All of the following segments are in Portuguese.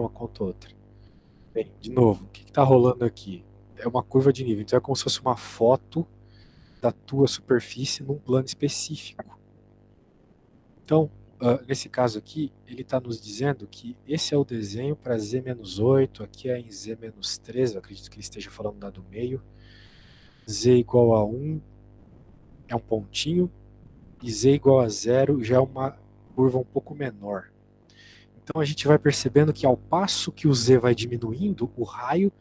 uma conta ou outra. Bem, de novo, o que está rolando aqui? É uma curva de nível, então é como se fosse uma foto da tua superfície num plano específico. Então, nesse caso aqui, ele está nos dizendo que esse é o desenho para Z-8, aqui é em Z-13, eu acredito que ele esteja falando lá do meio. Z igual a 1 é um pontinho, e Z igual a 0 já é uma curva um pouco menor. Então a gente vai percebendo que ao passo que o Z vai diminuindo, o raio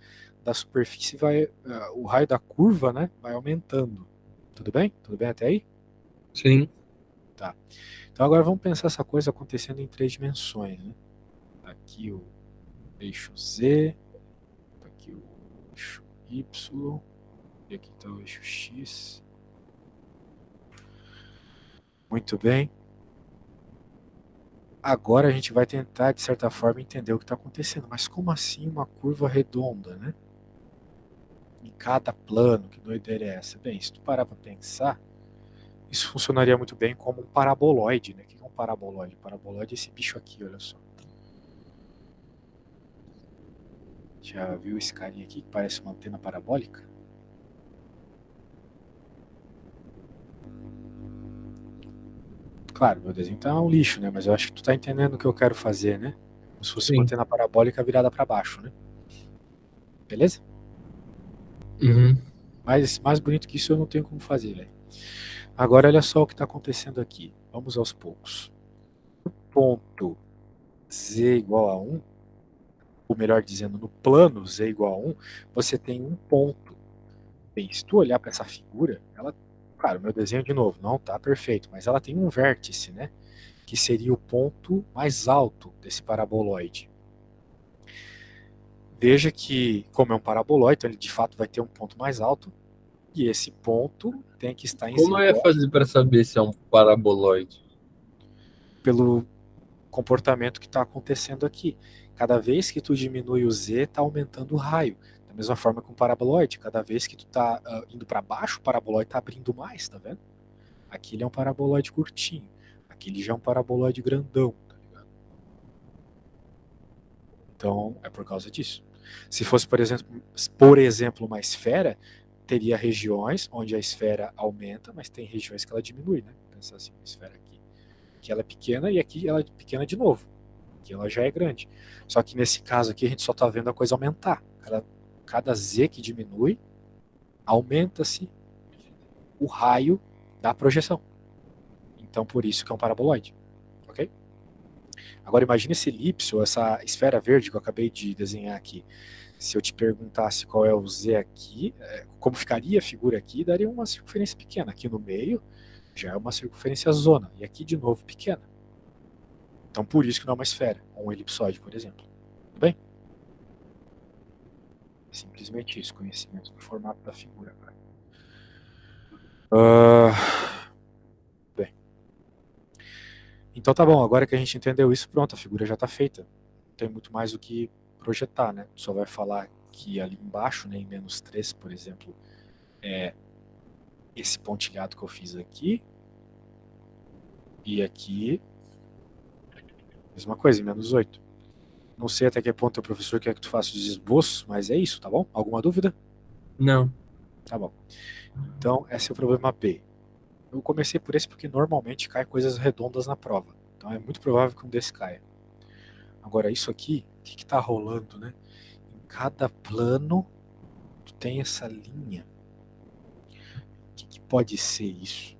da superfície vai, o raio da curva, né, vai aumentando. Tudo bem? Tudo bem até aí? Sim. Tá. Então agora vamos pensar essa coisa acontecendo em 3 dimensões, né? Aqui o eixo Z, aqui o eixo Y, e aqui está o eixo X. Muito bem. Agora a gente vai tentar, de certa forma, entender o que está acontecendo. Mas como assim uma curva redonda, né? Em cada plano, que doideira é essa? Bem, se tu parar para pensar, isso funcionaria muito bem como um paraboloide, né? O que é um paraboloide? Paraboloide é esse bicho aqui, olha só. Já viu esse carinha aqui que parece uma antena parabólica? Claro, meu desenho tá um lixo, né? Mas eu acho que tu tá entendendo o que eu quero fazer, né? Como se fosse uma Sim. antena parabólica virada para baixo, né? Beleza? Uhum. Mas mais bonito que isso eu não tenho como fazer, velho. Agora olha só o que está acontecendo aqui. Vamos aos poucos. Ponto Z igual a 1, ou melhor dizendo, no plano Z igual a 1, você tem um ponto. Bem, se tu olhar para essa figura, ela, claro, meu desenho de novo não está perfeito, mas ela tem um vértice, né? Que seria o ponto mais alto desse paraboloide. Veja que, como é um paraboloide, então ele de fato vai ter um ponto mais alto, e esse ponto tem que estar em Z Como eu ia igual fazer para saber se é um paraboloide? pelo comportamento que está acontecendo aqui. Cada vez que tu diminui o Z, está aumentando o raio. Da mesma forma que um paraboloide. Cada vez que tu está indo para baixo, o paraboloide está abrindo mais, tá vendo? Aqui ele é um paraboloide curtinho. Aqui ele já é um paraboloide grandão, tá ligado? Então, é por causa disso. Se fosse, por exemplo, uma esfera, teria regiões onde a esfera aumenta, mas tem regiões que ela diminui, né? Pensar assim, uma esfera aqui. Aqui ela é pequena e aqui ela é pequena de novo. Aqui ela já é grande. Só que nesse caso aqui a gente só está vendo a coisa aumentar. Cada Z que diminui, aumenta-se o raio da projeção. Então por isso que é um paraboloide. Ok? Agora imagine esse elipse, ou essa esfera verde que eu acabei de desenhar aqui. Se eu te perguntasse qual é o Z aqui, como ficaria a figura aqui, daria uma circunferência pequena. Aqui no meio já é uma circunferência zona. E aqui de novo pequena. Então por isso que não é uma esfera, ou um elipsoide, por exemplo. Tudo bem? É simplesmente isso, conhecimento do formato da figura. Bem, então tá bom, agora que a gente entendeu isso, pronto, a figura já está feita. Não tem muito mais o que projetar, né? Só vai falar que ali embaixo, né, em -3, por exemplo, é esse pontilhado que eu fiz aqui, e aqui, mesma coisa, em -8. Não sei até que ponto o professor quer que tu faça os esboços, mas é isso, tá bom? Alguma dúvida? Não. Tá bom. Então, esse é o problema B. Eu comecei por esse porque normalmente cai coisas redondas na prova. Então é muito provável que um desse caia. Agora, isso aqui, o que está rolando, né? Em cada plano, tu tem essa linha. O que pode ser isso?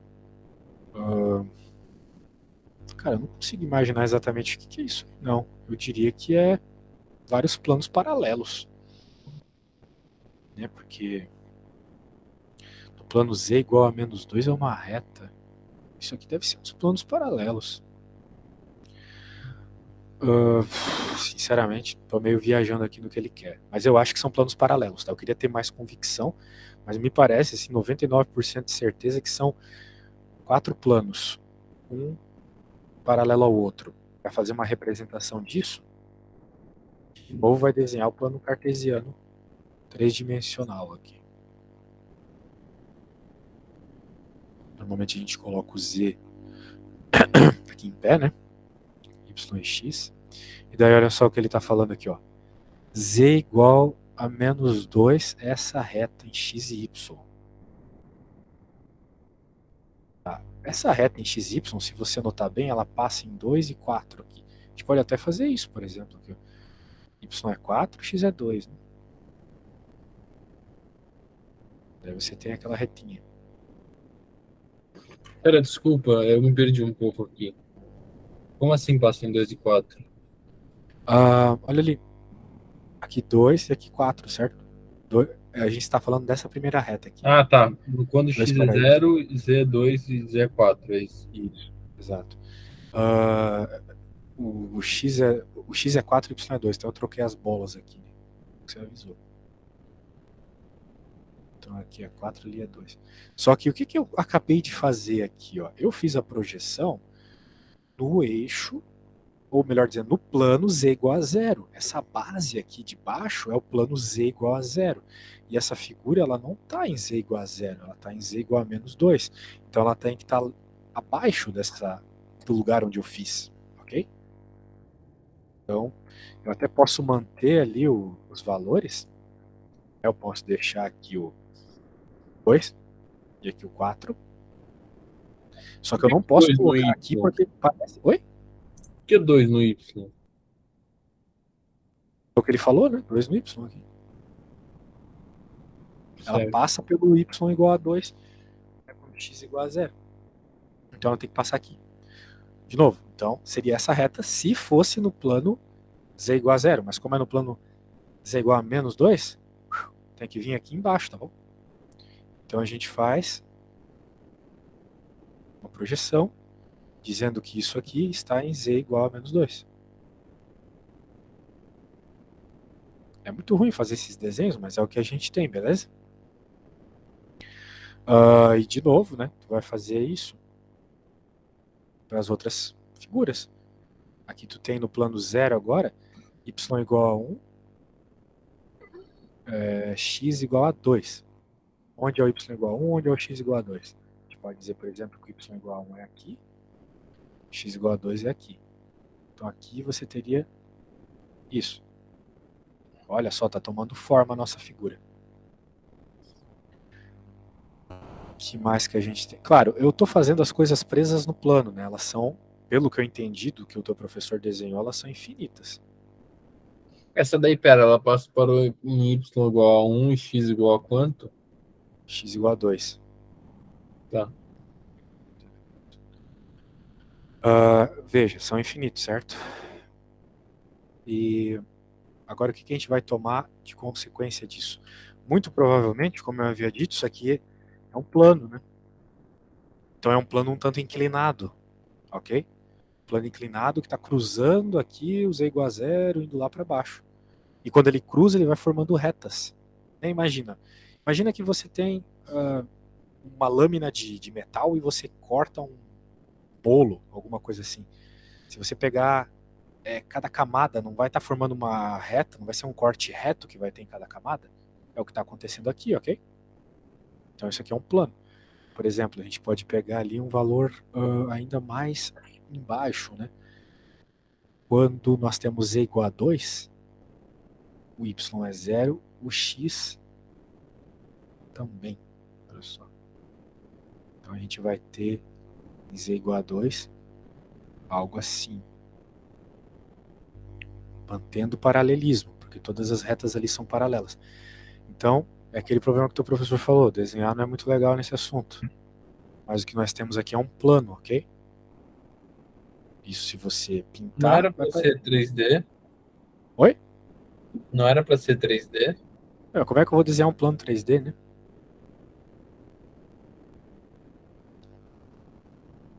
Uh, cara, eu não consigo imaginar exatamente o que é isso. Não, eu diria que é vários planos paralelos. Né? Porque no plano Z igual a -2 é uma reta. Isso aqui deve ser uns planos paralelos. Uh, sinceramente, tô meio viajando aqui no que ele quer. Mas eu acho que são planos paralelos, tá? Eu queria ter mais convicção, mas me parece, assim, 99% de certeza que são 4 planos, um paralelo ao outro. Para fazer uma representação disso, de novo vai desenhar o plano cartesiano 3 dimensional aqui. Normalmente a gente coloca o Z aqui em pé, né? Y e X. E daí olha só o que ele está falando aqui, ó. Z igual a menos 2, essa reta em x e y. Tá? Essa reta em x e y, se você notar bem, ela passa em 2 e 4 aqui. A gente pode até fazer isso, por exemplo. Aqui, y é 4, x é 2. Né? Daí você tem aquela retinha. Pera, desculpa, eu me perdi um pouco aqui. Como assim passa em 2 e 4? Olha ali. Aqui 2 e aqui 4, certo? A gente está falando dessa primeira reta aqui. Ah, tá. Quando 2 x é paraísos. 0, z é 2 e z é 4, é isso. Isso, exato. O X é 4 e o Y é 2, então eu troquei as bolas aqui. Né? Você avisou. Então aqui é 4, ali é 2. Só que o que eu acabei de fazer aqui? Ó? Eu fiz a projeção no eixo, ou melhor dizendo, no plano z igual a 0. Essa base aqui de baixo é o plano z igual a 0. E essa figura ela não está em z igual a 0, ela está em z igual a menos 2. Então ela tem que estar abaixo do lugar onde eu fiz. Ok? Então eu até posso manter ali os valores. Eu posso deixar aqui o 2 e aqui o 4. Só que eu não posso 2 no colocar y. aqui porque parece. Oi? Por que 2 no y? É o que ele falou, né? 2 no Y aqui. Ela Certo. passa pelo Y igual a 2, é quando x igual a 0. Então ela tem que passar aqui. De novo, então seria essa reta se fosse no plano z igual a 0. Mas como é no plano z igual a menos 2, tem que vir aqui embaixo, tá bom? Então a gente faz uma projeção dizendo que isso aqui está em z igual a menos 2. É muito ruim fazer esses desenhos, mas é o que a gente tem, beleza? E de novo, né? Tu vai fazer isso para as outras figuras. Aqui tu tem no plano 0 agora, y igual a 1, x igual a 2. Onde é o y igual a 1, onde é o x igual a 2? A gente pode dizer, por exemplo, que y igual a 1 é aqui, x igual a 2 é aqui. Então aqui você teria isso. Olha só, está tomando forma a nossa figura. O que mais que a gente tem? Claro, eu estou fazendo as coisas presas no plano, né? Elas são, pelo que eu entendi do que o teu professor desenhou, elas são infinitas. Essa daí, pera, ela passa para o y igual a 1 e x igual a quanto? X igual a 2. Tá. Veja, são infinitos, certo? E agora o que a gente vai tomar de consequência disso? Muito provavelmente, como eu havia dito, isso aqui é um plano, né? Então é um plano um tanto inclinado, ok? Plano inclinado que está cruzando aqui o z igual a 0, indo lá para baixo. E quando ele cruza, ele vai formando retas. Imagina que você tem uma lâmina de metal e você corta um bolo, alguma coisa assim. Se você pegar cada camada, não vai estar formando uma reta, não vai ser um corte reto que vai ter em cada camada. É o que está acontecendo aqui, ok? Então isso aqui é um plano. Por exemplo, a gente pode pegar ali um valor ainda mais embaixo, né? Quando nós temos z igual a 2, o y é 0, o x também. Olha só. Então a gente vai ter z igual a 2, algo assim. Mantendo o paralelismo, porque todas as retas ali são paralelas. Então, é aquele problema que o teu professor falou, desenhar não é muito legal nesse assunto. Mas o que nós temos aqui é um plano, ok? Isso se você pintar... Não era para ser 3D? Oi? Não era para ser 3D? Como é que eu vou desenhar um plano 3D, né?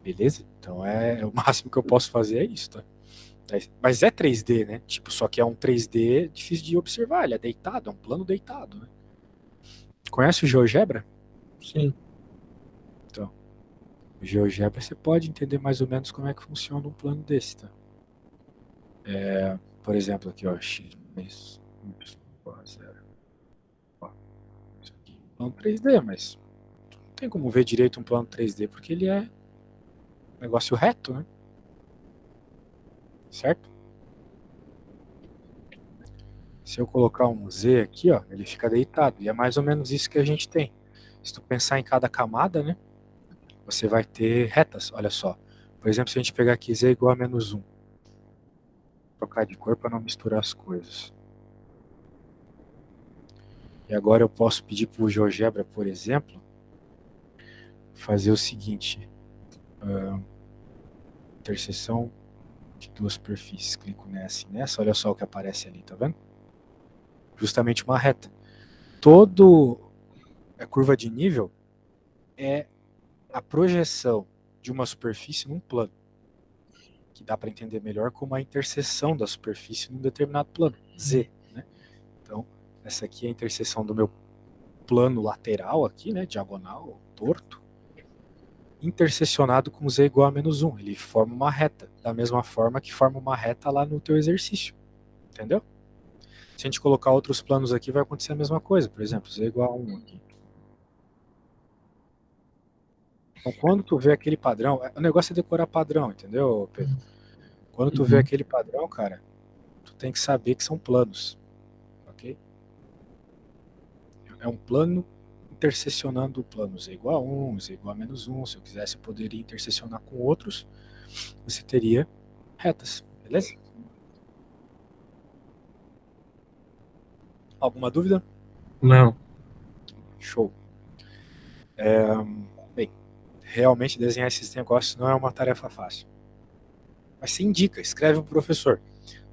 Beleza? Então o máximo que eu posso fazer é isso, tá? Mas é 3D, né? Tipo, só que é um 3D difícil de observar, ele é deitado, é um plano deitado, né? Conhece o GeoGebra? Sim. Então, o GeoGebra você pode entender mais ou menos como é que funciona um plano desse, tá? Por exemplo, aqui, ó, x, y, 0. Isso aqui é um plano 3D, mas não tem como ver direito um plano 3D, porque ele é um negócio reto, né? Certo? Se eu colocar um Z aqui, ó, ele fica deitado. E é mais ou menos isso que a gente tem. Se tu pensar em cada camada, né, você vai ter retas, olha só. Por exemplo, se a gente pegar aqui Z igual a menos 1. Vou trocar de cor para não misturar as coisas. E agora eu posso pedir para o GeoGebra, por exemplo, fazer o seguinte. Interseção de duas superfícies. Clico nessa e nessa. Olha só o que aparece ali, tá vendo? Justamente uma reta. Todo a curva de nível é a projeção de uma superfície num plano, que dá para entender melhor como a interseção da superfície num determinado plano, Z, né? Então, essa aqui é a interseção do meu plano lateral aqui, né, diagonal, torto, intersecionado com Z igual a menos 1. Ele forma uma reta, da mesma forma que forma uma reta lá no teu exercício, entendeu? Se a gente colocar outros planos aqui, vai acontecer a mesma coisa. Por exemplo, Z igual a 1 aqui. Então, quando tu vê aquele padrão, o negócio é decorar padrão, entendeu, Pedro? Quando tu vê aquele padrão, cara, tu tem que saber que são planos, ok? É um plano intersecionando planos. Z igual a 1, Z igual a menos 1. Se eu quisesse, eu poderia intersecionar com outros. Você teria retas, beleza? Alguma dúvida? Não. Show. Bem, realmente desenhar esses negócios não é uma tarefa fácil. Mas se indica, escreve para o professor.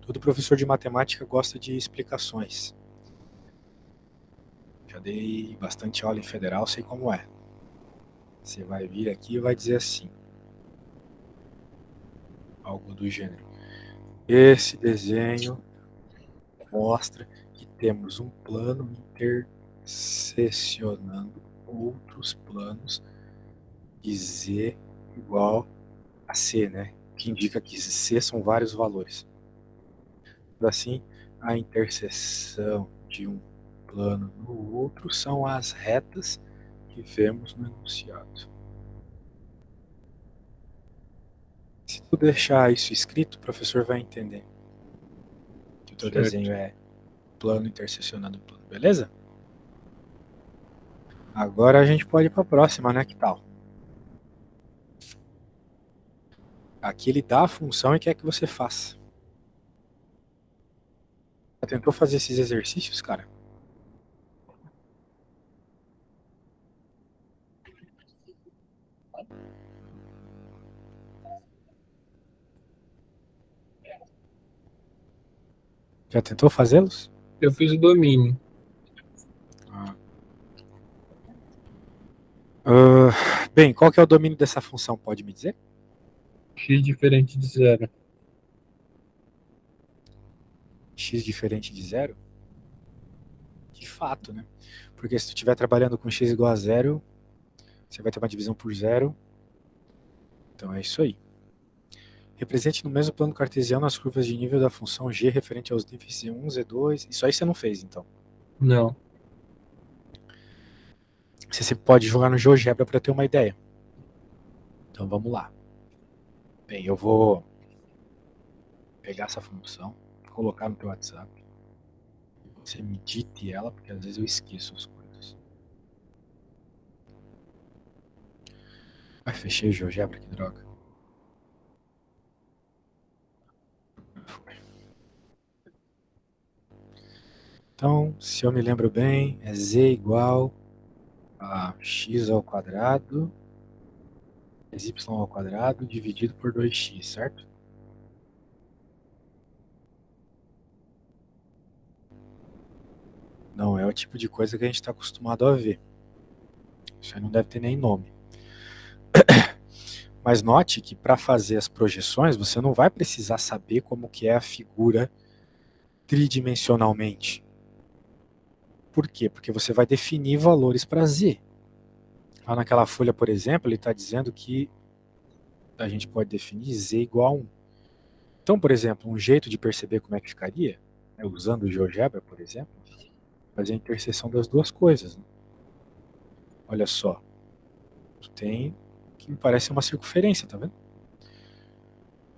Todo professor de matemática gosta de explicações. Já dei bastante aula em federal, sei como é. Você vai vir aqui e vai dizer assim. Algo do gênero. Esse desenho mostra que temos um plano intersecionando outros planos de Z igual a C, né? Que indica que C são vários valores. Assim, a interseção de um plano no outro são as retas que vemos no enunciado. Se tu deixar isso escrito, o professor vai entender que o teu desenho é plano intersecionando plano, beleza? Agora a gente pode ir para a próxima, né? Que tal? Aqui ele dá a função e quer que você faça. Já tentou fazer esses exercícios, cara? Já tentou fazê-los? Eu fiz o domínio. Bem, qual que é o domínio dessa função? Pode me dizer? X diferente de zero. X diferente de zero? De fato, né? Porque se tu estiver trabalhando com x igual a zero, você vai ter uma divisão por zero. Então é isso aí. Represente no mesmo plano cartesiano as curvas de nível da função g referente aos níveis Z1, Z2. Isso aí você não fez, então. Não. Você pode jogar no GeoGebra para ter uma ideia. Então vamos lá. Bem, eu vou pegar essa função, colocar no teu WhatsApp. Você medite ela, porque às vezes eu esqueço as coisas. Ai, fechei o GeoGebra, que droga. Foi. Então, se eu me lembro bem, é z igual a x ao quadrado vezes y ao quadrado dividido por 2x, certo? Não é o tipo de coisa que a gente está acostumado a ver. Isso aí não deve ter nem nome. Mas note que para fazer as projeções, você não vai precisar saber como que é a figura tridimensionalmente. Por quê? Porque você vai definir valores para z. Lá naquela folha, por exemplo, ele está dizendo que a gente pode definir z igual a 1. Então, por exemplo, um jeito de perceber como é que ficaria, né, usando o GeoGebra, por exemplo, fazer a interseção das duas coisas. Né? Olha só, tu tem que me parece uma circunferência, tá vendo?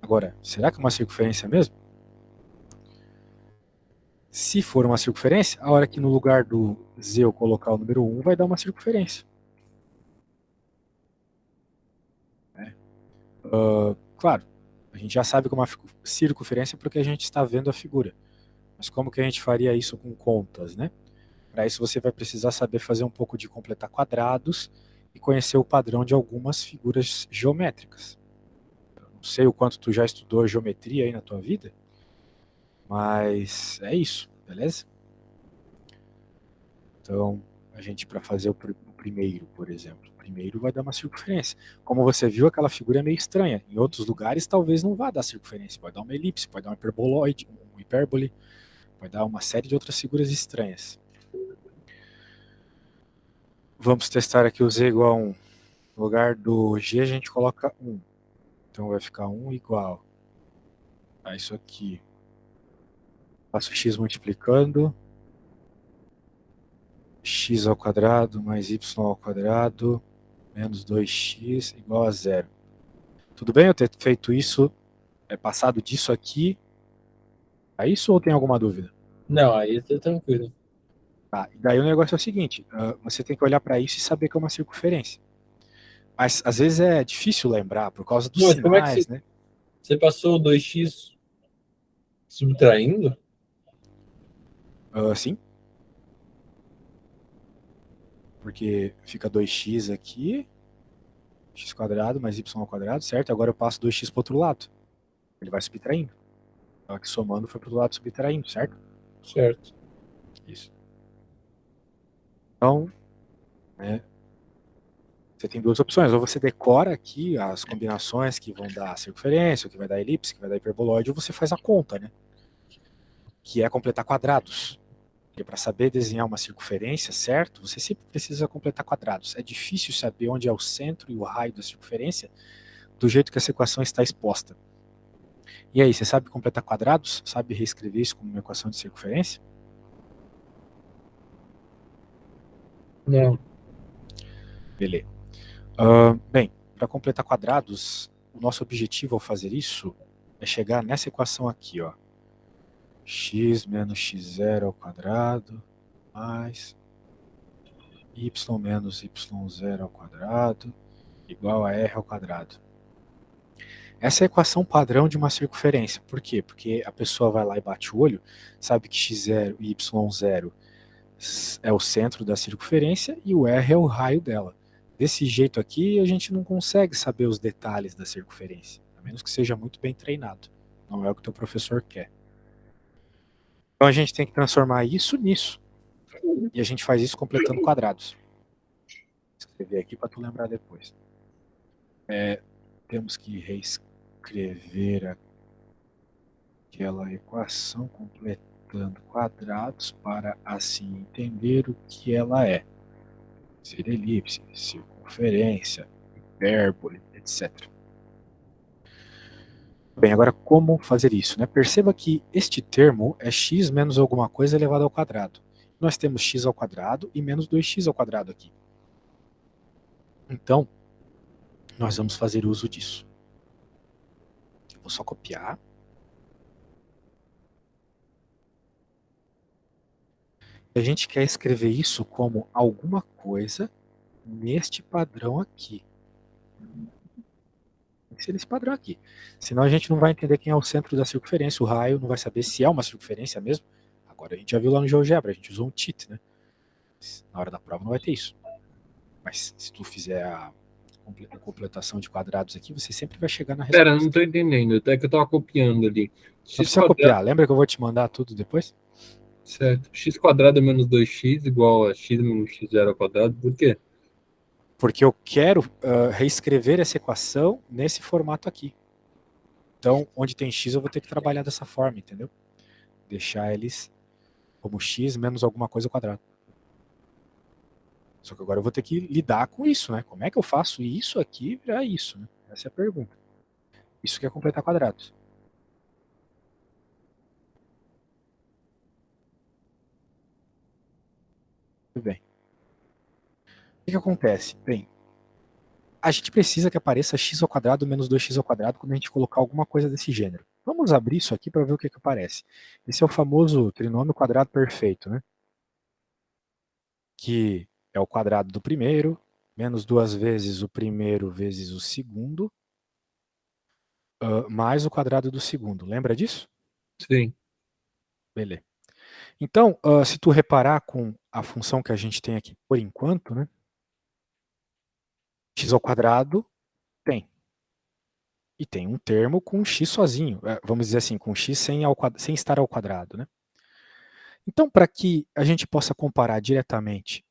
Agora, será que é uma circunferência mesmo? Se for uma circunferência, a hora que no lugar do z eu colocar o número 1, vai dar uma circunferência. Claro, a gente já sabe que é uma circunferência porque a gente está vendo a figura. Mas como que a gente faria isso com contas, né? Para isso você vai precisar saber fazer um pouco de completar quadrados e conhecer o padrão de algumas figuras geométricas. Eu não sei o quanto tu já estudou geometria aí na tua vida, mas é isso, beleza? Então, a gente, para fazer o primeiro, por exemplo, o primeiro vai dar uma circunferência. Como você viu, aquela figura é meio estranha. Em outros lugares, talvez não vá dar circunferência. Pode dar uma elipse, pode dar um hiperboloide, um hipérbole, pode dar uma série de outras figuras estranhas. Vamos testar aqui o z igual a 1. No lugar do g, a gente coloca 1. Então, vai ficar 1 igual a isso aqui. Faço x multiplicando. X ao quadrado mais y ao quadrado menos 2x igual a 0. Tudo bem eu ter feito isso, passado disso aqui a isso, ou tem alguma dúvida? Não, aí tá tranquilo. Tá, e daí o negócio é o seguinte, você tem que olhar para isso e saber que é uma circunferência. Mas às vezes é difícil lembrar por causa dos Mas como é que sinais, né? você passou o 2x subtraindo? Sim, porque fica 2x aqui, x quadrado mais y ao quadrado, certo? Agora eu passo 2x para o outro lado. Ele vai subtraindo. Então aqui somando foi para o lado subtraindo, certo? Certo. Isso. Então, né, você tem duas opções. Ou você decora aqui as combinações que vão dar circunferência, que vai dar elipse, que vai dar hiperboloide, ou você faz a conta, né? Que é completar quadrados. Porque para saber desenhar uma circunferência, certo? Você sempre precisa completar quadrados. É difícil saber onde é o centro e o raio da circunferência do jeito que essa equação está exposta. E aí, você sabe completar quadrados? Sabe reescrever isso como uma equação de circunferência? Não. Beleza. Bem, para completar quadrados, o nosso objetivo ao fazer isso é chegar nessa equação aqui, ó. X menos x0 ao quadrado mais y menos y0 ao quadrado igual a r ao quadrado. Essa é a equação padrão de uma circunferência. Por quê? Porque a pessoa vai lá e bate o olho, sabe que x0 e y0 é o centro da circunferência e o r é o raio dela. Desse jeito aqui, a gente não consegue saber os detalhes da circunferência, a menos que seja muito bem treinado. Não é o que o teu professor quer. Então a gente tem que transformar isso nisso. E a gente faz isso completando quadrados. Vou escrever aqui para tu lembrar depois. Temos que reescrever aquela equação completando quadrados para assim entender o que ela é. Ser elipse, circunferência, hipérbole, etc. Bem, agora como fazer isso, né? Perceba que este termo é x menos alguma coisa elevado ao quadrado. Nós temos x ao quadrado e menos 2x ao quadrado aqui. Então, nós vamos fazer uso disso. Vou só copiar. A gente quer escrever isso como alguma coisa neste padrão aqui. Tem que ser nesse padrão aqui. Senão a gente não vai entender quem é o centro da circunferência, o raio, não vai saber se é uma circunferência mesmo. Agora a gente já viu lá no GeoGebra, a gente usou um cheat, né? Na hora da prova não vai ter isso. Mas se tu fizer a completação de quadrados aqui, você sempre vai chegar na resposta. Pera, não tô entendendo. Até que eu tava copiando ali. Não precisa copiar. Lembra que eu vou te mandar tudo depois? Certo. X quadrado é menos 2x igual a x menos x0 ao quadrado. Por quê? Porque eu quero reescrever essa equação nesse formato aqui. Então, onde tem x, eu vou ter que trabalhar dessa forma, entendeu? Deixar eles como x menos alguma coisa ao quadrado. Só que agora eu vou ter que lidar com isso, né? Como é que eu faço isso aqui virar isso, né? Essa é a pergunta. Isso que é completar quadrados. Tudo bem. O que acontece? Bem, a gente precisa que apareça x ao quadrado menos 2x ao quadrado quando a gente colocar alguma coisa desse gênero. Vamos abrir isso aqui para ver o que aparece. Esse é o famoso trinômio quadrado perfeito, né? Que é o quadrado do primeiro, menos 2 vezes o primeiro vezes o segundo, mais o quadrado do segundo. Lembra disso? Sim. Beleza. Então, se tu reparar com a função que a gente tem aqui por enquanto, né? X ao quadrado tem. E tem um termo com x sozinho. Vamos dizer assim, com x sem estar ao quadrado, né? Então, para que a gente possa comparar diretamente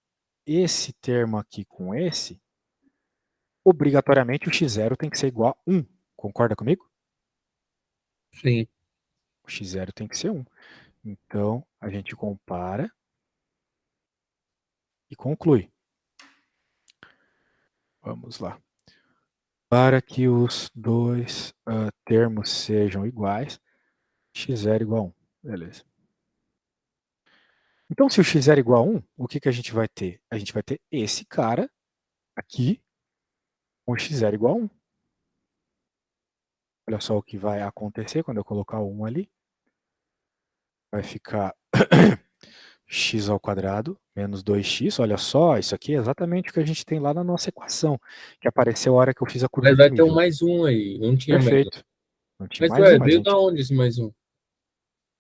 esse termo aqui com esse, obrigatoriamente o x0 tem que ser igual a 1. Concorda comigo? Sim. O x0 tem que ser 1. Então, a gente compara e conclui. Vamos lá. Para que os dois termos sejam iguais, x0 igual a 1. Beleza. Então, se o x0 igual a 1, o que a gente vai ter? A gente vai ter esse cara aqui com x0 igual a 1. Olha só o que vai acontecer quando eu colocar o 1 ali. Vai ficar x ao quadrado menos 2x. Olha só, isso aqui é exatamente o que a gente tem lá na nossa equação, que apareceu a hora que eu fiz a curva Mas de vai ter um nível. mais um aí. Não tinha mais um. Perfeito. Não tinha Mas, mais ué, um, mas a veio da gente onde esse mais um?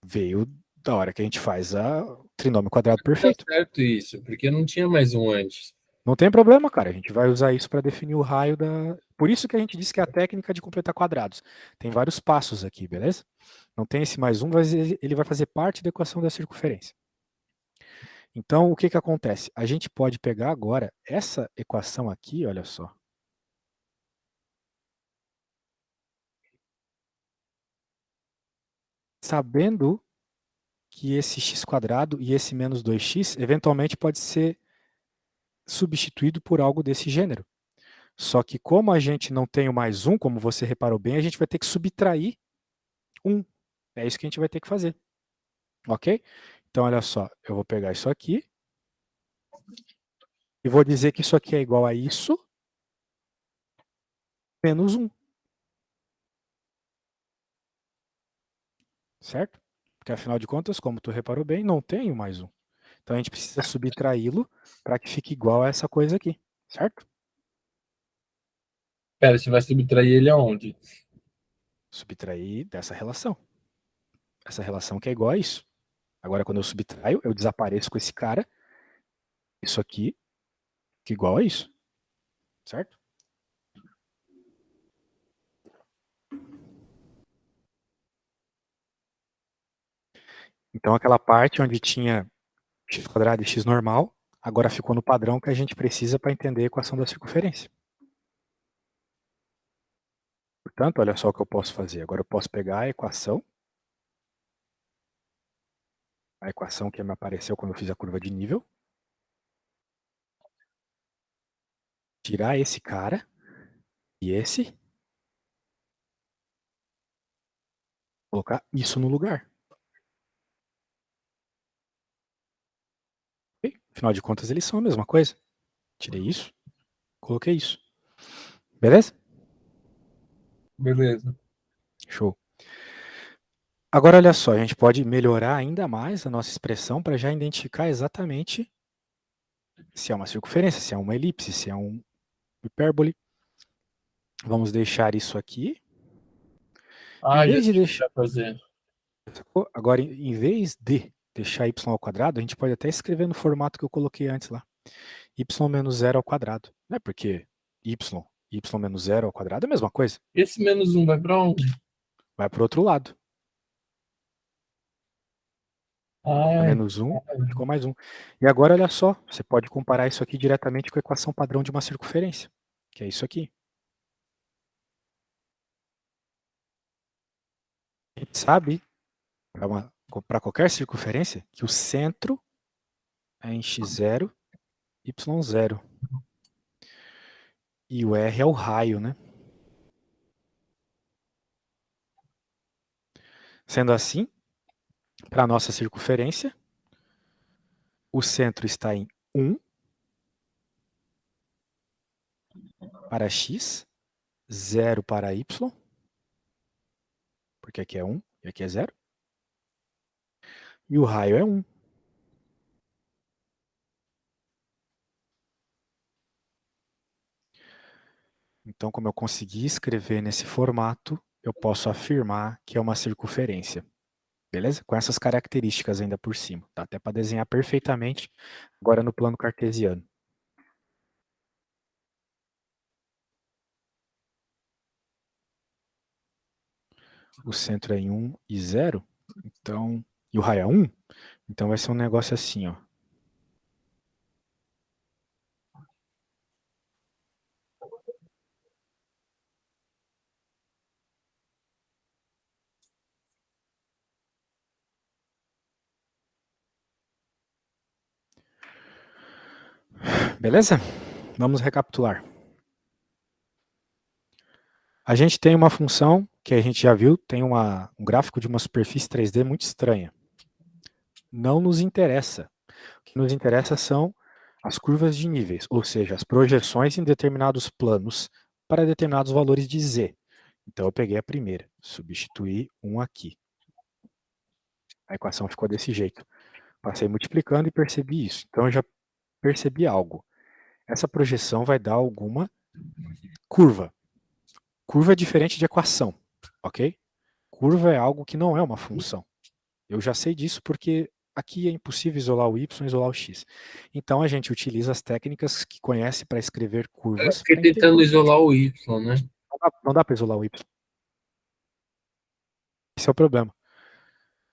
veio da hora que a gente faz o trinômio quadrado Tá perfeito. certo isso, porque não tinha mais um antes. Não tem problema, cara. A gente vai usar isso para definir o raio da. Por isso que a gente disse que é a técnica de completar quadrados. Tem vários passos aqui, beleza? Não tem esse mais um, mas ele vai fazer parte da equação da circunferência. Então, o que acontece? A gente pode pegar agora essa equação aqui, olha só. Sabendo que esse x² e esse menos 2x eventualmente pode ser substituído por algo desse gênero. Só que como a gente não tem o mais um, como você reparou bem, a gente vai ter que subtrair 1. É isso que a gente vai ter que fazer. Ok? Então, olha só, eu vou pegar isso aqui e vou dizer que isso aqui é igual a isso menos 1. Certo? Porque, afinal de contas, como tu reparou bem, não tem o mais 1. Então, a gente precisa subtraí-lo para que fique igual a essa coisa aqui. Certo? Pera, você vai subtrair ele aonde? Subtrair dessa relação. Essa relação que é igual a isso. Agora, quando eu subtraio, eu desapareço com esse cara. Isso aqui fica igual a isso. Certo? Então, aquela parte onde tinha x² e x normal, agora ficou no padrão que a gente precisa para entender a equação da circunferência. Portanto, olha só o que eu posso fazer. Agora eu posso pegar a equação que me apareceu quando eu fiz a curva de nível, tirar esse cara e esse, colocar isso no lugar. Okay? Afinal de contas, eles são a mesma coisa. Tirei isso, coloquei isso. Beleza? Beleza. Show. Agora, olha só, a gente pode melhorar ainda mais a nossa expressão para já identificar exatamente se é uma circunferência, se é uma elipse, se é um hipérbole. Vamos deixar isso aqui. Em Ah, já vez de sei o que deixar. vai fazer. Agora, em vez de deixar y ao quadrado, a gente pode até escrever no formato que eu coloquei antes lá. Y menos 0 ao quadrado. Né? Porque y menos 0 ao quadrado é a mesma coisa. Esse menos um vai pra onde? Vai para o outro lado. A Ai, menos 1 ficou mais 1. E agora, olha só, você pode comparar isso aqui diretamente com a equação padrão de uma circunferência, que é isso aqui. A gente sabe, para qualquer circunferência, que o centro é em x0, y0. E o R é o raio, né? Sendo assim, para a nossa circunferência, o centro está em 1 para x, 0 para y, porque aqui é 1 e aqui é 0. E o raio é 1. Então, como eu consegui escrever nesse formato, eu posso afirmar que é uma circunferência. Beleza? Com essas características ainda por cima. Dá até para desenhar perfeitamente agora no plano cartesiano. O centro é em 1 e 0. Então, e o raio é 1. Então vai ser um negócio assim, ó. Beleza? Vamos recapitular. A gente tem uma função que a gente já viu, tem um gráfico de uma superfície 3D muito estranha. Não nos interessa. O que nos interessa são as curvas de níveis, ou seja, as projeções em determinados planos para determinados valores de z. Então eu peguei a primeira, substituí 1 aqui. A equação ficou desse jeito. Passei multiplicando e percebi isso. Então eu já percebi algo. Essa projeção vai dar alguma curva. Curva é diferente de equação, ok? Curva é algo que não é uma função. Eu já sei disso porque aqui é impossível isolar o y e isolar o x. Então a gente utiliza as técnicas que conhece para escrever Eu curvas. fiquei tentando isolar o Y, né? Não dá para isolar o y. Esse é o problema.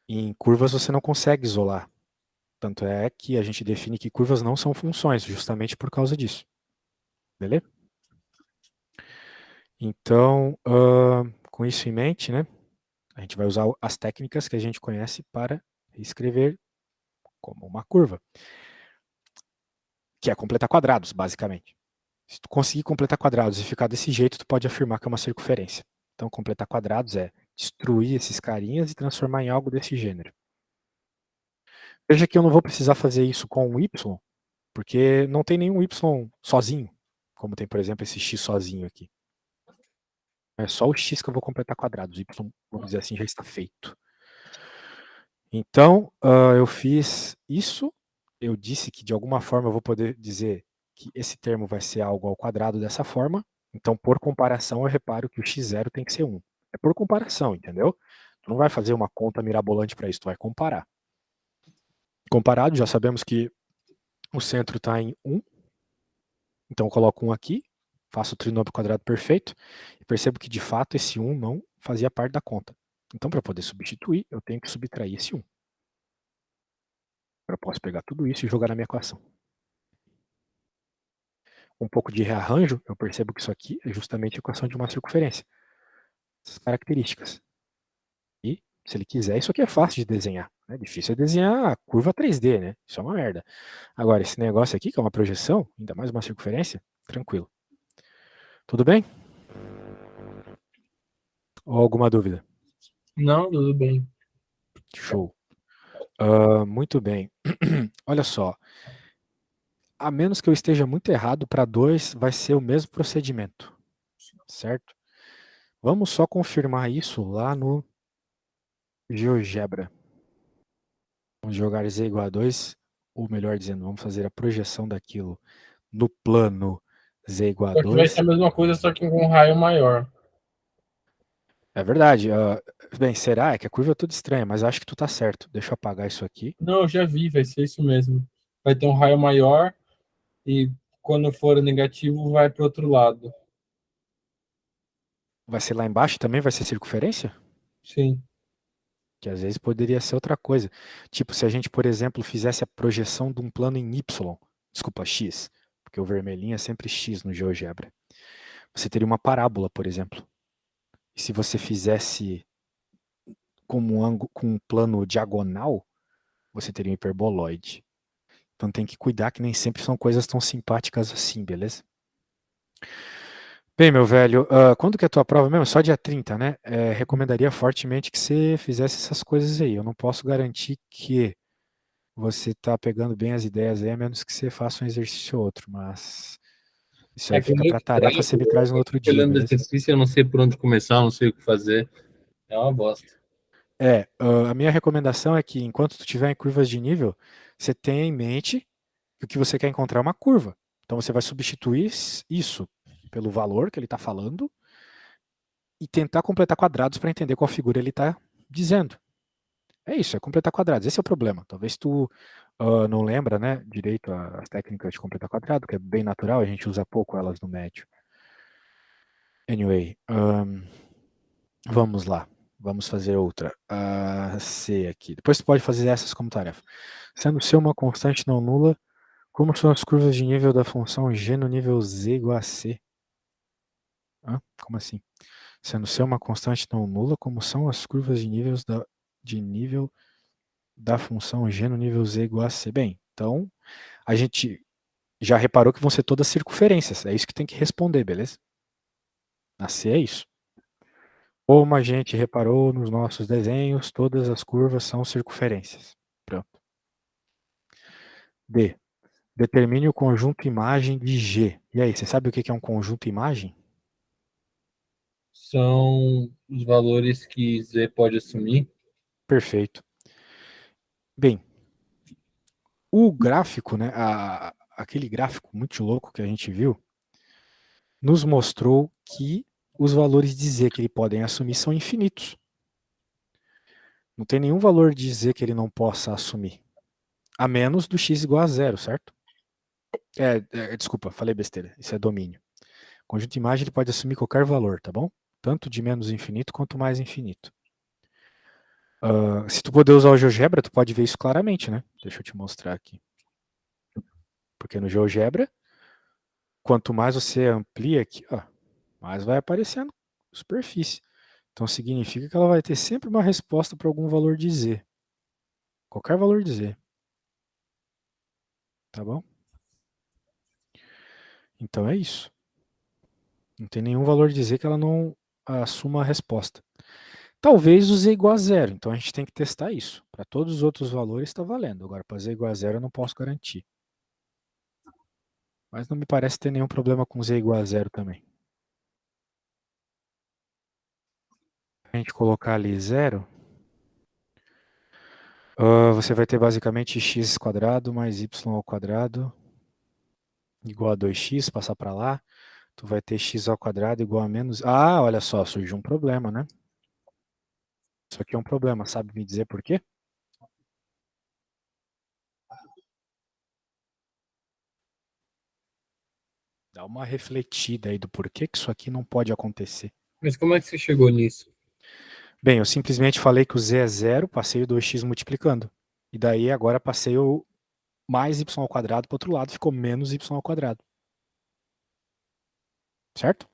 Em curvas você não consegue isolar. Tanto é que a gente define que curvas não são funções, justamente por causa disso. Beleza? Então, com isso em mente, né, a gente vai usar as técnicas que a gente conhece para escrever como uma curva, que é completar quadrados, basicamente. Se tu conseguir completar quadrados e ficar desse jeito, tu pode afirmar que é uma circunferência. Então, completar quadrados é destruir esses carinhas e transformar em algo desse gênero. Veja que eu não vou precisar fazer isso com um y, porque não tem nenhum y sozinho, como tem, por exemplo, esse x sozinho aqui. É só o x que eu vou completar quadrados. O y, vamos dizer assim, já está feito. Então, eu fiz isso. Eu disse que de alguma forma eu vou poder dizer que esse termo vai ser algo ao quadrado dessa forma. Então, por comparação, eu reparo que o x0 tem que ser 1. É por comparação, entendeu? Tu não vai fazer uma conta mirabolante para isso, tu vai comparar. Comparado, já sabemos que o centro está em 1. Então, eu coloco 1 aqui, faço o trinômio quadrado perfeito e percebo que, de fato, esse 1 não fazia parte da conta. Então, para poder substituir, eu tenho que subtrair esse 1. Eu posso pegar tudo isso e jogar na minha equação. Um pouco de rearranjo, eu percebo que isso aqui é justamente a equação de uma circunferência. Essas características. E, se ele quiser, isso aqui é fácil de desenhar. É difícil desenhar a curva 3D, né? Isso é uma merda. Agora, esse negócio aqui, que é uma projeção, ainda mais uma circunferência, tranquilo. Tudo bem? Ou alguma dúvida? Não, tudo bem. Show. Muito bem. Olha só. A menos que eu esteja muito errado, para 2 vai ser o mesmo procedimento. Certo? Vamos só confirmar isso lá no GeoGebra. Vamos jogar z igual a 2, ou melhor dizendo, vamos fazer a projeção daquilo no plano z igual a Só que vai ser 2. a mesma coisa, só que com um raio maior. É verdade. Bem, será? É que a curva é toda estranha, mas acho que tu tá certo. Deixa eu apagar isso aqui. Não, eu já vi, vai ser isso mesmo. Vai ter um raio maior e quando for negativo vai para o outro lado. Vai ser lá embaixo também? Vai ser circunferência? Sim. Que às vezes poderia ser outra coisa. Tipo, se a gente, por exemplo, fizesse a projeção de um plano em Y, desculpa, X, porque o vermelhinho é sempre X no GeoGebra. Você teria uma parábola, por exemplo. E se você fizesse com um plano diagonal, você teria um hiperboloide. Então tem que cuidar que nem sempre são coisas tão simpáticas assim, beleza? Bem, meu velho, quando que é a tua prova mesmo? Só dia 30, né? Recomendaria fortemente que você fizesse essas coisas aí. Eu não posso garantir que você tá pegando bem as ideias aí, a menos que você faça um exercício ou outro, mas isso É aí que é fica para muito tarefa, trampo, você me traz no eu outro fico dia, olhando beleza? exercício, eu não sei por onde começar, não sei o que fazer. É uma bosta. A minha recomendação é que enquanto tu estiver em curvas de nível, você tenha em mente que o que você quer encontrar é uma curva. Então você vai substituir isso pelo valor que ele está falando e tentar completar quadrados para entender qual figura ele está dizendo. É isso, é completar quadrados. Esse é o problema. Talvez tu não lembra, né, direito as técnicas de completar quadrado, que é bem natural, a gente usa pouco elas no médio. Anyway, vamos lá. Vamos fazer outra. A C aqui. Depois tu pode fazer essas como tarefa. Sendo C uma constante não nula, como são as curvas de nível da função g no nível z igual a c? Como assim? Sendo C uma constante não nula, como são as curvas de nível da função g no nível z igual a c? Bem, então a gente já reparou que vão ser todas circunferências. É isso que tem que responder, beleza? A C é isso. Como a gente reparou nos nossos desenhos, todas as curvas são circunferências. Pronto. D. Determine o conjunto imagem de G. E aí, você sabe o que é um conjunto imagem? São os valores que Z pode assumir. Perfeito. Bem, o gráfico, né, aquele gráfico muito louco que a gente viu, nos mostrou que os valores de Z que ele podem assumir são infinitos. Não tem nenhum valor de Z que ele não possa assumir. A menos do x igual a zero, certo? Desculpa, falei besteira. Isso é domínio. Conjunto de imagem ele pode assumir qualquer valor, tá bom? Tanto de menos infinito quanto mais infinito. Se tu puder usar o GeoGebra, tu pode ver isso claramente, né? Deixa eu te mostrar aqui. Porque no GeoGebra, quanto mais você amplia aqui, ó, mais vai aparecendo superfície. Então significa que ela vai ter sempre uma resposta para algum valor de z. Qualquer valor de z. Tá bom? Então é isso. Não tem nenhum valor de z que ela não assuma a resposta. Talvez o z igual a zero. Então a gente tem que testar isso. Para todos os outros valores está valendo. Agora, para z igual a zero eu não posso garantir. Mas não me parece ter nenhum problema com z igual a zero também. A gente colocar ali zero, você vai ter basicamente x quadrado mais y ao quadrado igual a 2x, passar para lá. Tu vai ter x ao quadrado igual a menos... Ah, olha só, surgiu um problema, né? Isso aqui é um problema, sabe me dizer por quê? Dá uma refletida aí do porquê que isso aqui não pode acontecer. Mas como é que você chegou nisso? Bem, eu simplesmente falei que o z é zero, passei o 2x multiplicando. E daí agora passei o mais y ao quadrado para o outro lado, ficou menos y ao quadrado. Certo?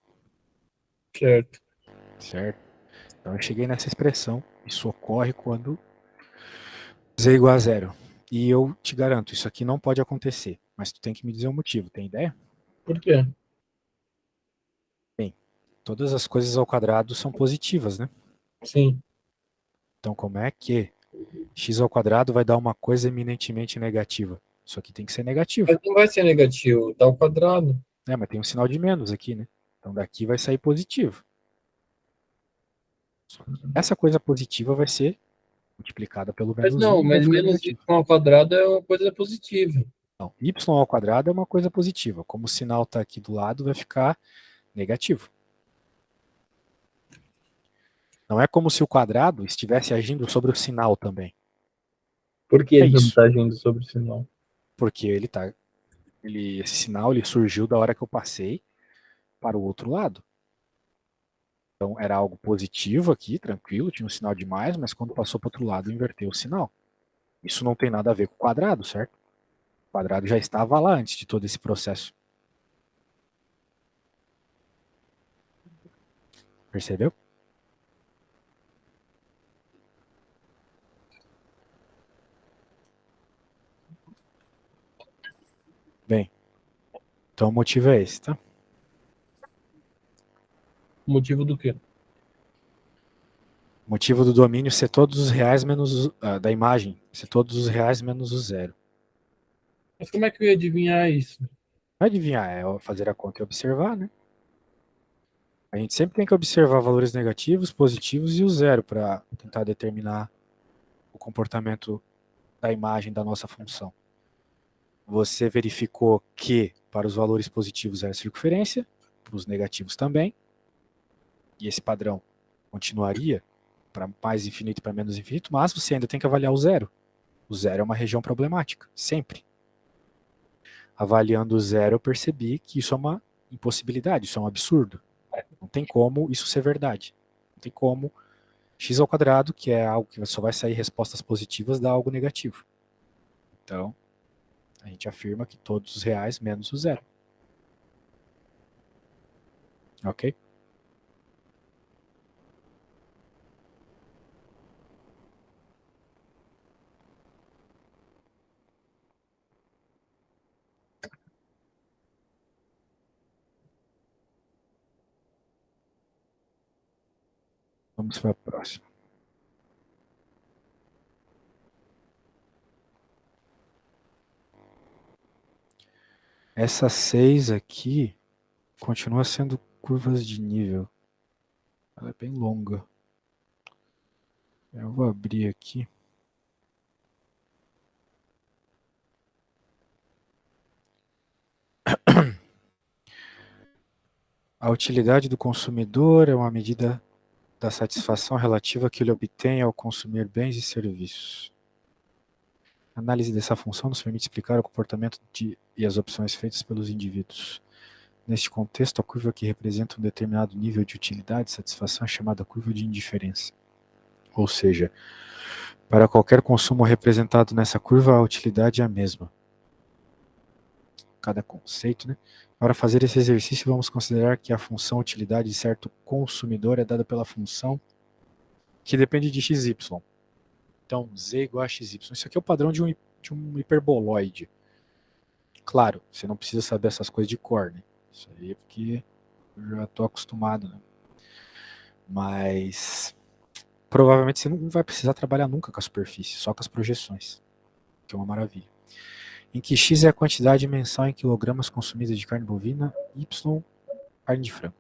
Certo. Certo. Então eu cheguei nessa expressão. Isso ocorre quando z é igual a zero. E eu te garanto, isso aqui não pode acontecer. Mas tu tem que me dizer o motivo, tem ideia? Por quê? Bem, todas as coisas ao quadrado são positivas, né? Sim. Então como é que x ao quadrado vai dar uma coisa eminentemente negativa? Isso aqui tem que ser negativo. Mas não vai ser negativo, dá ao quadrado. Mas tem um sinal de menos aqui, né? Então daqui vai sair positivo. Essa coisa positiva vai ser multiplicada pelo Mas menos não, 1 e vai mas ficar menos y negativo. ao quadrado é uma coisa positiva. Não, y ao quadrado é uma coisa positiva. Como o sinal está aqui do lado, vai ficar negativo. Não é como se o quadrado estivesse agindo sobre o sinal também. Por que É ele não isso. está agindo sobre o sinal? Porque esse sinal ele surgiu da hora que eu passei para o outro lado. Então era algo positivo aqui, tranquilo, tinha um sinal de mais, mas quando passou para o outro lado, inverteu o sinal. Isso não tem nada a ver com o quadrado, certo? O quadrado já estava lá antes de todo esse processo. Percebeu? Bem, então o motivo é esse, tá? O motivo do quê? O motivo do domínio ser todos os reais menos da imagem, ser todos os reais menos o zero. Mas como é que eu ia adivinhar isso? Não é adivinhar, é fazer a conta e observar, né? A gente sempre tem que observar valores negativos, positivos e o zero para tentar determinar o comportamento da imagem da nossa função. Você verificou que para os valores positivos era circunferência, para os negativos também, e esse padrão continuaria para mais infinito e para menos infinito, mas você ainda tem que avaliar o zero. O zero é uma região problemática, sempre. Avaliando o zero, eu percebi que isso é uma impossibilidade, isso é um absurdo. Não tem como isso ser verdade. Não tem como x ao quadrado, que é algo que só vai sair respostas positivas, dar algo negativo. Então, a gente afirma que todos os reais menos o zero. Ok? Vamos para a próxima. Essa 6 aqui continua sendo curvas de nível. Ela é bem longa. Eu vou abrir aqui. A utilidade do consumidor é uma medida da satisfação relativa que ele obtém ao consumir bens e serviços. A análise dessa função nos permite explicar o comportamento e as opções feitas pelos indivíduos. Neste contexto, a curva que representa um determinado nível de utilidade e satisfação é chamada curva de indiferença. Ou seja, para qualquer consumo representado nessa curva, a utilidade é a mesma. Cada conceito, né? Para fazer esse exercício, vamos considerar que a função utilidade de certo consumidor é dada pela função que depende de xy. Então, z igual a xy. Isso aqui é o padrão de um hiperboloide. Claro, você não precisa saber essas coisas de cor, né? Isso aí é porque eu já estou acostumado, né? Mas provavelmente você não vai precisar trabalhar nunca com a superfície, só com as projeções, que é uma maravilha. Em que x é a quantidade mensal em quilogramas consumida de carne bovina, y, carne de frango.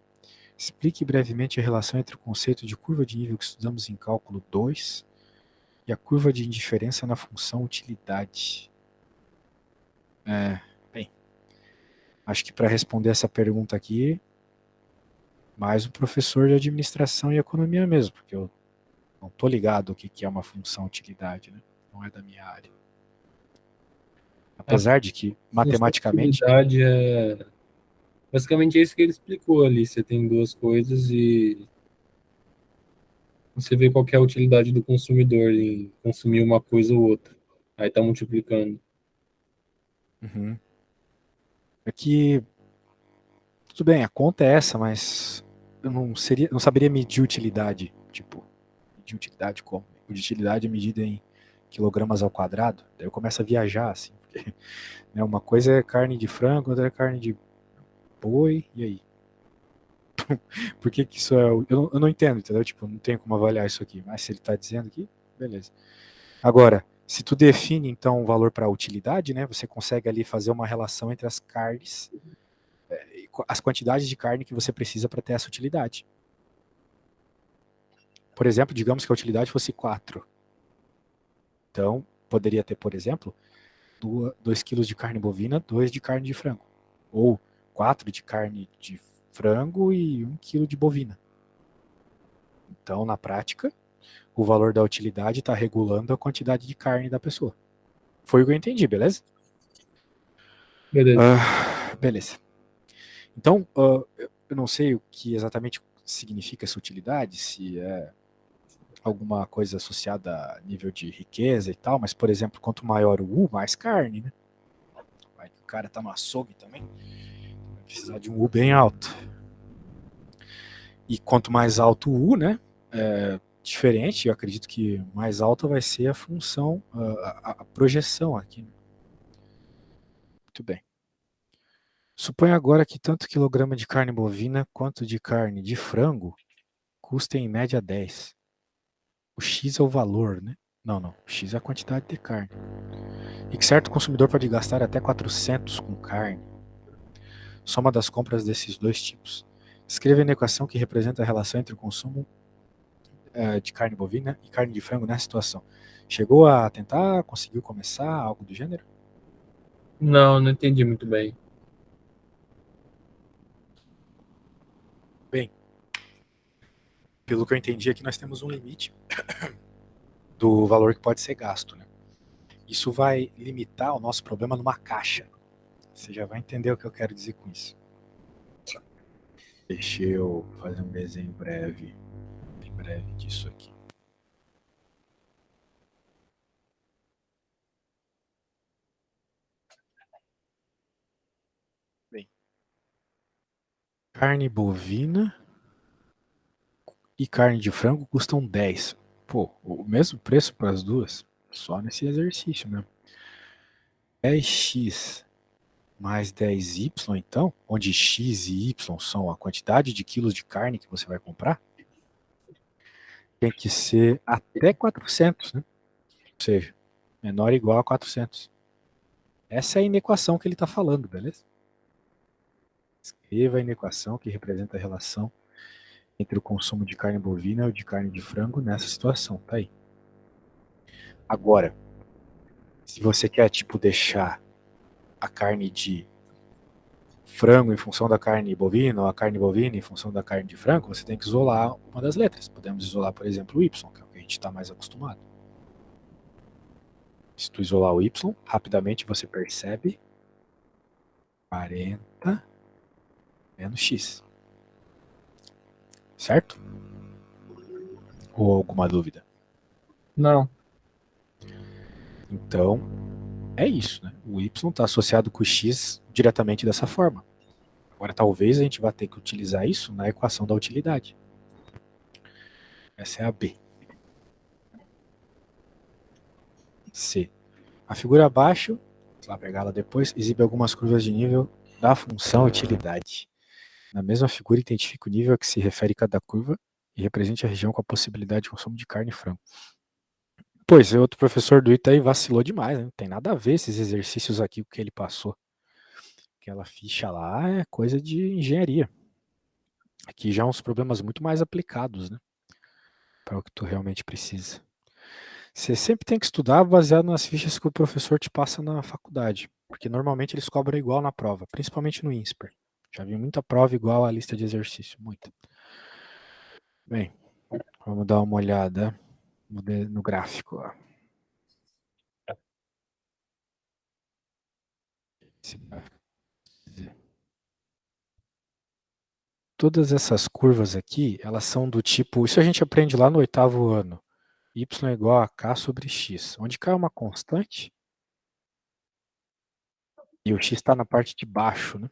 Explique brevemente a relação entre o conceito de curva de nível que estudamos em cálculo 2 e a curva de indiferença na função utilidade. Bem, acho que para responder essa pergunta aqui, mais um professor de administração e economia mesmo, porque eu não estou ligado ao que é uma função utilidade, né? Não é da minha área. Apesar de que, matematicamente... Utilidade é... Basicamente é isso que ele explicou ali. Você tem duas coisas e você vê qual que é a utilidade do consumidor em consumir uma coisa ou outra. Aí tá multiplicando. Uhum. É que, tudo bem, a conta é essa, mas eu não saberia medir utilidade. Tipo, medir utilidade como? Utilidade é medida em quilogramas ao quadrado. Daí eu começo a viajar, assim. Porque, né, uma coisa é carne de frango, outra é carne de boi, e aí? Por que isso é... Eu não entendo, entendeu? Tipo, não tenho como avaliar isso aqui. Mas se ele está dizendo aqui, beleza. Agora, se tu define, então, um valor para a utilidade, né? Você consegue ali fazer uma relação entre as carnes, as quantidades de carne que você precisa para ter essa utilidade. Por exemplo, digamos que a utilidade fosse 4. Então, poderia ter, por exemplo, 2 quilos de carne bovina, 2 de carne de frango. Ou 4 de carne de frango e 1 quilo de bovina. Então, na prática, o valor da utilidade está regulando a quantidade de carne da pessoa. Foi o que eu entendi, beleza? Beleza. Beleza. Então, eu não sei o que exatamente significa essa utilidade, se é alguma coisa associada a nível de riqueza e tal, mas, por exemplo, quanto maior o U, mais carne, né? Vai que o cara tá no açougue também, vai precisar de um U bem alto. E quanto mais alto o U, né, diferente, eu acredito que mais alta vai ser a função, a projeção aqui. Né? Muito bem. Suponha agora que tanto quilograma de carne bovina quanto de carne de frango custem em média 10. O X é o valor, né? Não. O X é a quantidade de carne. E que certo consumidor pode gastar até 400 com carne. Soma das compras desses dois tipos. Escreva na equação que representa a relação entre o consumo de carne bovina e carne de frango nessa situação. Chegou a tentar? Conseguiu começar? Algo do gênero? Não, não entendi muito bem. Bem, pelo que eu entendi aqui, nós temos um limite do valor que pode ser gasto, né? Isso vai limitar o nosso problema numa caixa. Você já vai entender o que eu quero dizer com isso. Deixa eu fazer um desenho breve, bem breve disso aqui. Bem, carne bovina e carne de frango custam 10. Pô, o mesmo preço para as duas? Só nesse exercício mesmo. 10x mais 10y, então, onde x e y são a quantidade de quilos de carne que você vai comprar, tem que ser até 400, né? Ou seja, menor ou igual a 400. Essa é a inequação que ele está falando, beleza? Escreva a inequação que representa a relação entre o consumo de carne bovina e o de carne de frango nessa situação, tá aí. Agora, se você quer, tipo, deixar a carne de frango em função da carne bovina, ou a carne bovina em função da carne de frango, você tem que isolar uma das letras. Podemos isolar, por exemplo, o y, que é o que a gente está mais acostumado. Se tu isolar o y, rapidamente você percebe 40 menos x. Certo? Ou alguma dúvida? Não. Então, é isso, né? O y está associado com o x diretamente dessa forma. Agora, talvez a gente vá ter que utilizar isso na equação da utilidade. Essa é a B. C. A figura abaixo, vamos lá pegar ela depois, exibe algumas curvas de nível da função utilidade. Na mesma figura, identifique o nível a que se refere cada curva e represente a região com a possibilidade de consumo de carne e frango. Pois, o outro professor do Ita aí vacilou demais, né? Não tem nada a ver esses exercícios aqui, o que ele passou. Aquela ficha lá é coisa de engenharia. Aqui já uns problemas muito mais aplicados, né? Para o que tu realmente precisa. Você sempre tem que estudar baseado nas fichas que o professor te passa na faculdade, porque normalmente eles cobram igual na prova, principalmente no INSPER. Já vi muita prova igual à lista de exercício, muita. Bem, vamos dar uma olhada no gráfico. Ó. Todas essas curvas aqui, elas são do tipo, isso a gente aprende lá no 8º ano, y é igual a k sobre x, onde k é uma constante e o x está na parte de baixo, né?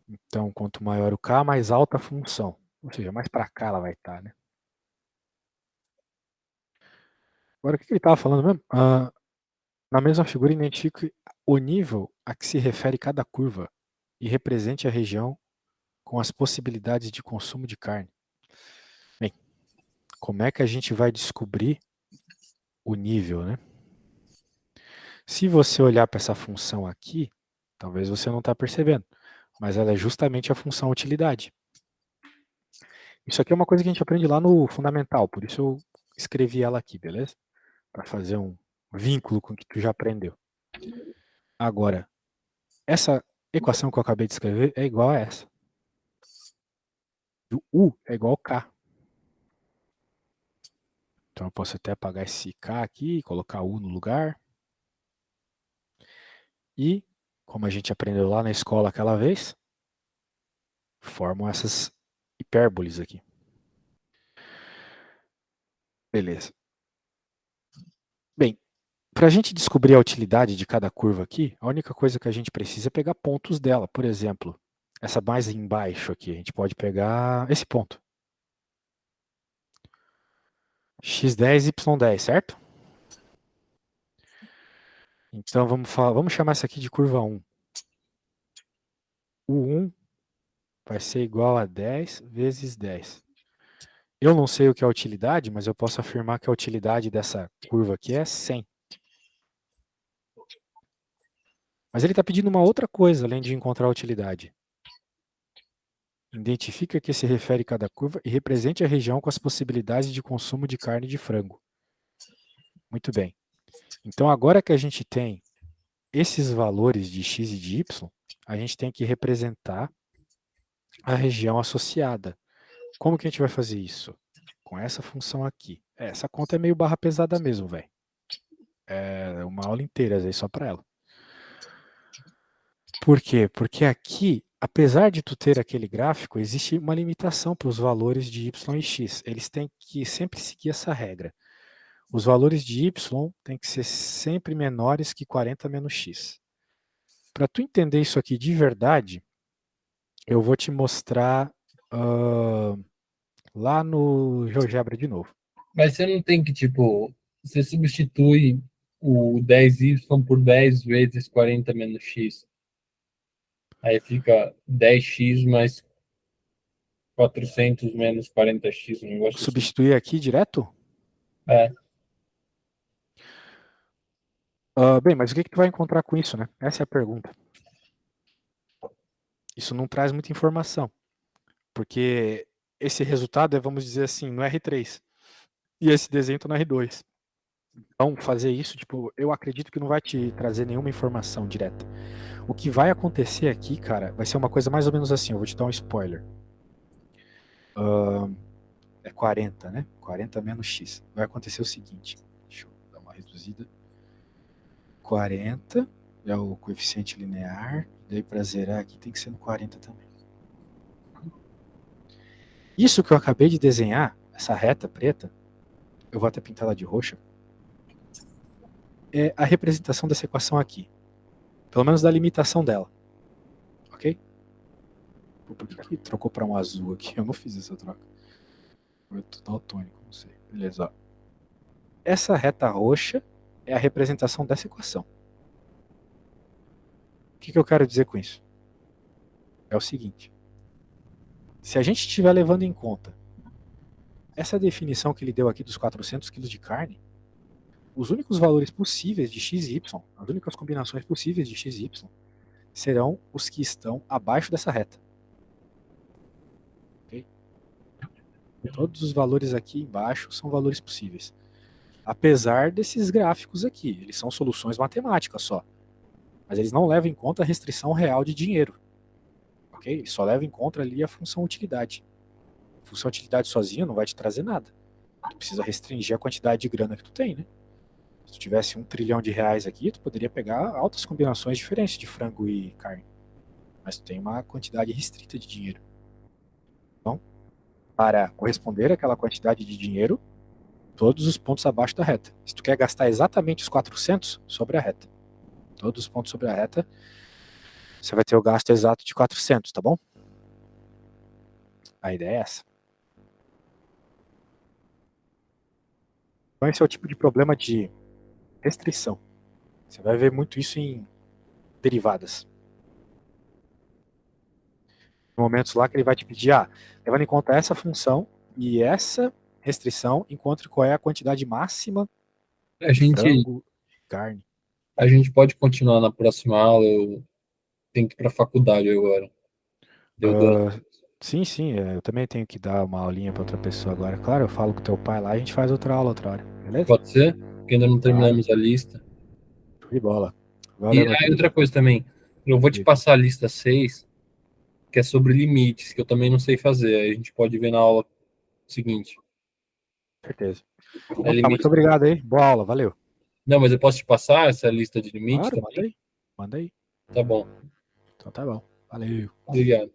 Então, quanto maior o k, mais alta a função. Ou seja, mais para cá ela vai estar, né? Agora, o que ele estava falando mesmo? Na mesma figura, identifique o nível a que se refere cada curva e represente a região com as possibilidades de consumo de carne. Bem, como é que a gente vai descobrir o nível, né? Se você olhar para essa função aqui, talvez você não está percebendo, mas ela é justamente a função utilidade. Isso aqui é uma coisa que a gente aprende lá no fundamental, por isso eu escrevi ela aqui, beleza? Para fazer um vínculo com o que tu já aprendeu. Agora, essa equação que eu acabei de escrever é igual a essa. O U é igual a K. Então eu posso até apagar esse K aqui e colocar U no lugar. E, como a gente aprendeu lá na escola aquela vez, formam essas hipérboles aqui. Beleza. Bem, para a gente descobrir a utilidade de cada curva aqui, a única coisa que a gente precisa é pegar pontos dela. Por exemplo, essa mais embaixo aqui, a gente pode pegar esse ponto. x10, y10, certo? Então vamos chamar essa aqui de curva 1. O 1 vai ser igual a 10 vezes 10. Eu não sei o que é a utilidade, mas eu posso afirmar que a utilidade dessa curva aqui é 100. Mas ele está pedindo uma outra coisa além de encontrar a utilidade. Identifica a que se refere cada curva e represente a região com as possibilidades de consumo de carne de frango. Muito bem. Então, agora que a gente tem esses valores de x e de y, a gente tem que representar a região associada. Como que a gente vai fazer isso? Com essa função aqui. Essa conta é meio barra pesada mesmo, velho. É uma aula inteira aí só para ela. Por quê? Porque aqui, apesar de tu ter aquele gráfico, existe uma limitação para os valores de y e x. Eles têm que sempre seguir essa regra. Os valores de y têm que ser sempre menores que 40 menos x. Para tu entender isso aqui de verdade, eu vou te mostrar lá no GeoGebra de novo. Mas você não tem que, tipo, você substitui o 10y por 10 vezes 40 menos x. Aí fica 10x mais 400 menos 40x, um negócio assim. Substituir aqui direto? É. Bem, mas o que tu vai encontrar com isso, né? Essa é a pergunta. Isso não traz muita informação, porque esse resultado é, vamos dizer assim, no R3, e esse desenho tá no R2. Então, fazer isso, tipo, eu acredito que não vai te trazer nenhuma informação direta. O que vai acontecer aqui, cara, vai ser uma coisa mais ou menos assim, eu vou te dar um spoiler. É 40, né? 40 menos x. Vai acontecer o seguinte, deixa eu dar uma reduzida. 40 é o coeficiente linear, daí para zerar aqui tem que ser no 40 também. Isso que eu acabei de desenhar, essa reta preta, eu vou até pintar ela de roxa, é a representação dessa equação aqui. Pelo menos da limitação dela. Ok? Por que trocou para um azul aqui? Eu não fiz essa troca. Foi daltônico, não sei. Beleza, ó. Essa reta roxa é a representação dessa equação. O que eu quero dizer com isso? É o seguinte. Se a gente estiver levando em conta essa definição que ele deu aqui dos 400 kg de carne, os únicos valores possíveis de x e y, as únicas combinações possíveis de x e y, serão os que estão abaixo dessa reta. Okay? Todos os valores aqui embaixo são valores possíveis. Apesar desses gráficos aqui, eles são soluções matemáticas só. Mas eles não levam em conta a restrição real de dinheiro. Okay? Eles só levam em conta ali a função utilidade. A função utilidade sozinha não vai te trazer nada. Tu precisa restringir a quantidade de grana que tu tem, né? Se tu tivesse R$1 trilhão aqui, tu poderia pegar altas combinações diferentes de frango e carne. Mas tu tem uma quantidade restrita de dinheiro. Então, para corresponder àquela quantidade de dinheiro, todos os pontos abaixo da reta. Se tu quer gastar exatamente os 400, sobre a reta. Todos os pontos sobre a reta, você vai ter o gasto exato de 400, tá bom? A ideia é essa. Então esse é o tipo de problema de restrição. Você vai ver muito isso em derivadas. Momentos lá que ele vai te pedir, levando em conta essa função e essa restrição, encontre qual é a quantidade máxima de frango e carne. A gente pode continuar na próxima aula, eu tenho que ir para a faculdade agora. Sim, eu também tenho que dar uma aulinha para outra pessoa agora. Claro, eu falo com teu pai lá e a gente faz outra aula outra hora, beleza? Pode ser? Porque ainda não terminamos a lista. Show de bola. Valeu, e outra coisa também, eu vou te passar a lista 6, que é sobre limites, que eu também não sei fazer. Aí a gente pode ver na aula seguinte. Certeza. Muito obrigado aí. Boa aula, valeu. Não, mas eu posso te passar essa lista de limites? Claro, manda aí. Tá bom. Então tá bom. Valeu. Obrigado.